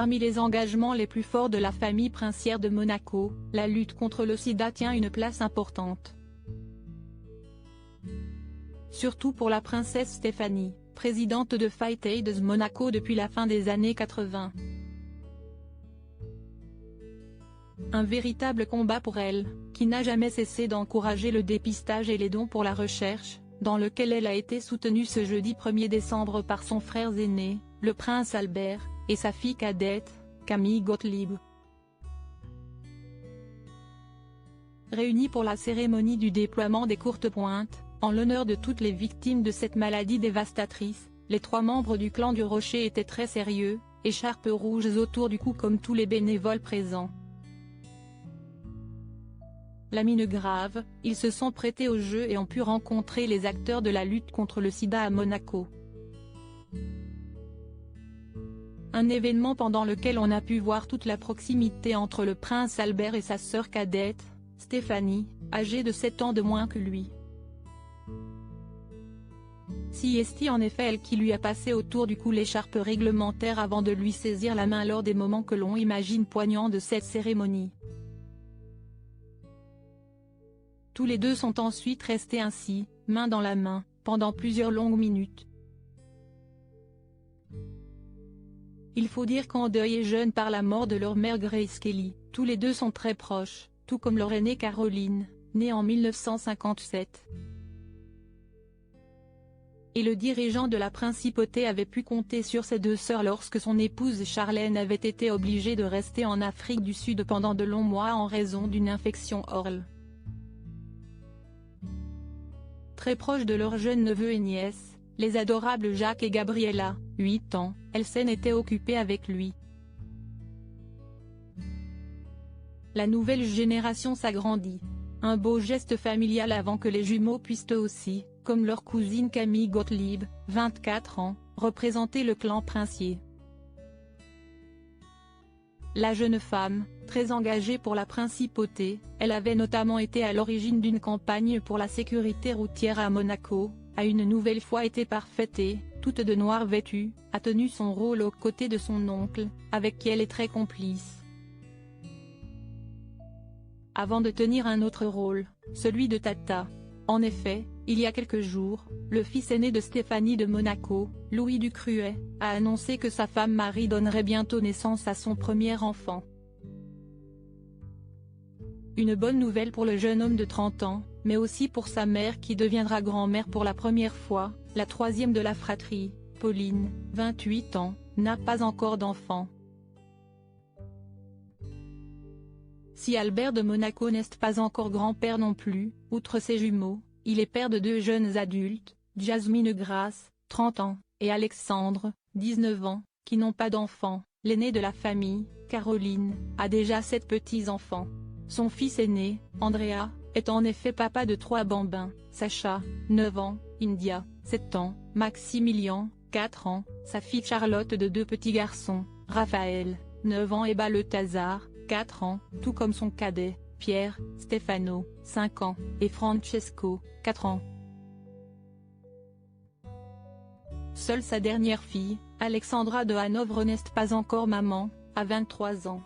Parmi les engagements les plus forts de la famille princière de Monaco, la lutte contre le sida tient une place importante. Surtout pour la princesse Stéphanie, présidente de Fight AIDS Monaco depuis la fin des années 80. Un véritable combat pour elle, qui n'a jamais cessé d'encourager le dépistage et les dons pour la recherche, dans lequel elle a été soutenue ce jeudi 1er décembre par son frère aîné, le prince Albert, et sa fille cadette, Camille Gottlieb. Réunis pour la cérémonie du déploiement des courtes pointes, en l'honneur de toutes les victimes de cette maladie dévastatrice, les 3 membres du clan du Rocher étaient très sérieux, écharpes rouges autour du cou comme tous les bénévoles présents. La mine grave, ils se sont prêtés au jeu et ont pu rencontrer les acteurs de la lutte contre le sida à Monaco. Un événement pendant lequel on a pu voir toute la proximité entre le prince Albert et sa sœur cadette, Stéphanie, âgée de 7 ans de moins que lui. Si est en effet elle qui lui a passé autour du cou l'écharpe réglementaire avant de lui saisir la main lors des moments que l'on imagine poignants de cette cérémonie. Tous les deux sont ensuite restés ainsi, main dans la main, pendant plusieurs longues minutes. Il faut dire qu'endeuillés jeunes par la mort de leur mère Grace Kelly, tous les deux sont très proches, tout comme leur aînée Caroline, née en 1957. Et le dirigeant de la principauté avait pu compter sur ses 2 sœurs lorsque son épouse Charlène avait été obligée de rester en Afrique du Sud pendant de longs mois en raison d'une infection orale. Très proches de leurs jeunes neveux et nièces, les adorables Jacques et Gabriella, 8 ans, Elsen était occupée avec lui. La nouvelle génération s'agrandit. Un beau geste familial avant que les jumeaux puissent eux aussi, comme leur cousine Camille Gottlieb, 24 ans, représenter le clan princier. La jeune femme, très engagée pour la principauté, elle avait notamment été à l'origine d'une campagne pour la sécurité routière à Monaco, a une nouvelle fois été parfaite et, toute de noir vêtue, a tenu son rôle aux côtés de son oncle, avec qui elle est très complice. Avant de tenir un autre rôle, celui de Tata. En effet, il y a quelques jours, le fils aîné de Stéphanie de Monaco, Louis Ducruet, a annoncé que sa femme Marie donnerait bientôt naissance à son premier enfant. Une bonne nouvelle pour le jeune homme de 30 ans, mais aussi pour sa mère qui deviendra grand-mère pour la première fois, la 3e de la fratrie, Pauline, 28 ans, n'a pas encore d'enfant. Si Albert de Monaco n'est pas encore grand-père non plus, outre ses jumeaux, il est père de 2 jeunes adultes, Jasmine Grace, 30 ans, et Alexandre, 19 ans, qui n'ont pas d'enfants. L'aîné de la famille, Caroline, a déjà 7 petits-enfants. Son fils aîné, Andrea, est en effet papa de 3 bambins, Sacha, 9 ans, India, 7 ans, Maximilien, 4 ans, sa fille Charlotte de 2 petits garçons, Raphaël, 9 ans et Balthazar, 4 ans, tout comme son cadet, Pierre, Stefano, 5 ans, et Francesco, 4 ans. Seule sa dernière fille, Alexandra de Hanovre n'est pas encore maman, à 23 ans.